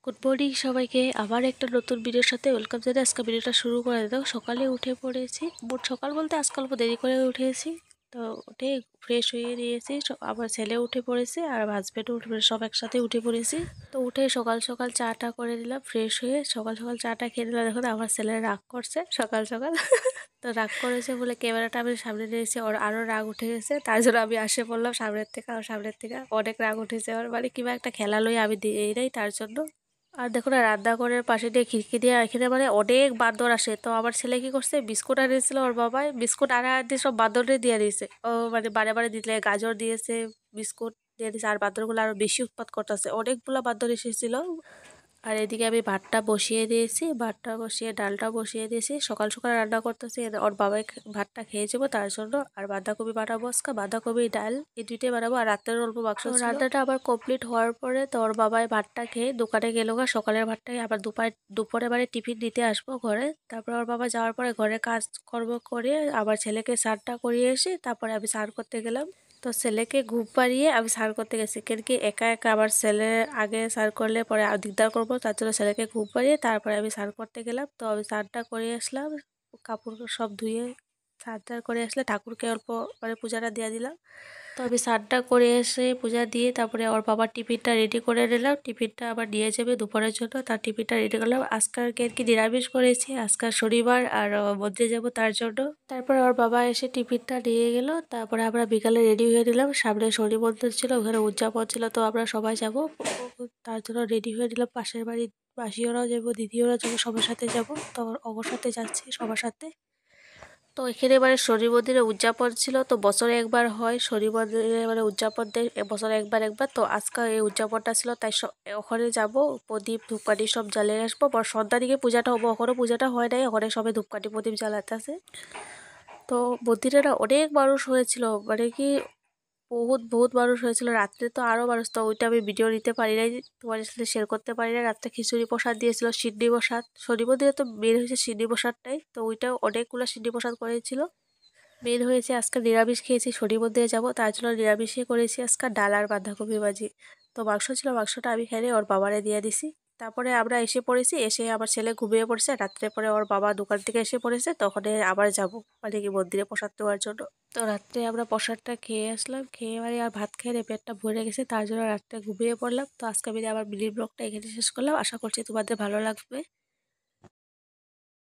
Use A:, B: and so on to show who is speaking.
A: Good morning সবাইকে, আবার একটা নতুন ভিডিওর সাথে ওয়েলকাম জানাই। আজকে ভিডিওটা শুরু করে দাও। সকালে উঠে পড়েছি, মোট সকাল বলতে আজকাল অল্প দেরি করে উঠেছি। তো উঠে ফ্রেশ হয়ে নিয়েছি, আমার ছেলে উঠে পড়েছে আর হাজব্যান্ডও উঠে পড়েছে, সব একসাথে উঠে পড়েছি। তো উঠে সকাল সকাল চাটা করে নিলাম, ফ্রেশ হয়ে সকাল সকাল চাটা খেয়ে নিলাম। দেখুন আমার ছেলে রাগ করছে সকাল সকাল তো রাগ করেছে বলে ক্যামেরাটা আমি সামনে নিয়েছি, ওর আরও রাগ উঠে গেছে, তার জন্য আমি আসে পড়লাম সামনের থেকে অনেক রাগ উঠেছে ওর, মানে কিংবা একটা খেলা লই আমি দিই নাই তার জন্য। আর দেখো না, রান্নাঘরের পাশে দিয়ে খিড়কি দিয়ে এখানে মানে অনেক বান্দর আসে। তো আমার ছেলে কি করছে, বিস্কুট আনিয়েছিল ওর বাবাই, বিস্কুট আনা দিয়ে সব বান্দরে দিয়ে দিয়েছে। ও মানে বারে বারে দিলে গাজর দিয়েছে, বিস্কুট দিয়ে দিয়েছে, আর বান্দরগুলো আরো বেশি উৎপাত করতেছে, অনেকগুলো বান্দর এসেছিল। আর এদিকে আমি ভাতটা বসিয়ে দিয়েছি, ভাতটা বসিয়ে ডালটা বসিয়ে দিয়েছি, সকাল সকাল রান্না করতেছি। ওর বাবাই ভাতটা খেয়ে যাবো তার জন্য। আর বাঁধাকপি বানাবো আজকে, বাঁধাকপি ডাল এই দুইটাই বানাবো। আর রাতের অল্প বাক্স ছিল। রান্নাটা আবার কমপ্লিট হওয়ার পরে তো ওর বাবাই ভাতটা খেয়ে দোকানে গেল গা, সকালের ভাতটাই আবার দুপুরে বারে টিফিন দিতে আসবো ঘরে। তারপর ওর বাবা যাওয়ার পরে ঘরে কাজ কর্ম করে আবার ছেলেকে স্নানটা করিয়ে এসে তারপরে আমি স্নান করতে গেলাম। তো ছেলেকে ঘুম পাড়িয়ে আমি স্নান করতে গেছি, কেন কি একা একা আবার ছেলে আগে স্নান করলে পরে দিকদার করবো, তার জন্য ছেলেকে ঘুম পাড়িয়ে তারপরে আমি স্নান করতে গেলাম। তো আমি স্নানটা করে আসলাম, কাপড় সব ধুয়ে স্নানটা করে আসলে ঠাকুরকে অল্প মানে পূজাটা দিয়ে দিলাম। তো আমি স্নানটা করে এসে পূজা দিয়ে তারপরে ওর বাবার টিফিনটা রেডি করে নিলাম, টিফিনটা আবার নিয়ে যাবে দুপুরের জন্য, তার টিফিনটা রেডি করলাম। আজকাল কি নিরামিষ করেছি, আজকাল শনিবার আর মন্দিরে যাব তার জন্য। তারপরে ওর বাবা এসে টিফিনটা নিয়ে গেল, তারপরে আমরা বিকালে রেডি হয়ে নিলাম, সামনে শনি মন্দির ছিল, ওখানে উদযাপন ছিল, তো আমরা সবাই যাব তার জন্য রেডি হয়ে নিলাম। পাশের বাড়ির মাসিওরাও যাবো, দিদিওরাও যাবো, সবার সাথে যাব। তো ওর সাথে যাচ্ছি সবার সাথে। তো এখানে এবারে শনি মন্দিরে উদযাপন ছিল, তো বছরে একবার হয় শনি মন্দিরে, মানে উদযাপন দেয় বছরে একবার একবার। তো আজকে এই উদযাপনটা ছিল, তাই ওখানে যাব, প্রদীপ ধূপকাঠি সব জ্বালিয়ে আসবো। সন্ধ্যা দিকে পূজাটা হবো, ওখানে পূজাটা হয় নাই, ওখানে সবাই ধূপকাঠি প্রদীপ জ্বালাতে আছে। তো মন্দিরে না অনেক মানুষ হয়েছিল, মানে কি বহুত বহুত মানুষ হয়েছিল। রাত্রে তো আরও মানুষ, তো ওইটা আমি ভিডিও নিতে পারি নাই, তোমার সাথে শেয়ার করতে পারি না। রাত্রে খিচুড়ি প্রসাদ দিয়েছিল, সিডনি প্রসাদ, শনি মন্দিরে তো মেন হয়েছে সিডনি প্রসাদটাই, তো ওইটাও অনেকগুলো সিডনি প্রসাদ করেছিল। মেন হয়েছে আজকে নিরামিষ খেয়েছি, শনি মন্দিরে যাবো তার জন্য নিরামিষই করেছি আজকে, ডাল আর বাঁধাকপি ভাজি। তো মাংস ছিল, মাংসটা আমি খেয়ে ওর বাবারে দিয়ে দিছি। তারপরে আমরা এসে পড়েছি, এসে আমার ছেলে ঘুমিয়ে পড়ছে। রাত্রে পরে ওর বাবা দোকান থেকে এসে পড়েছে, তখন আবার যাব মানে কি মন্দিরে প্রসাদ দেওয়ার জন্য। তো রাত্রে আমরা প্রসাদটা খেয়ে আসলাম, খেয়ে মানে আর ভাত খেয়ে পেটটা ভরে গেছে, তার জন্য রাত্রে ঘুমিয়ে পড়লাম। তো আজকে আমি আমার মিনি ব্লগটা এখানে শেষ করলাম, আশা করছি তোমাদের ভালো লাগবে।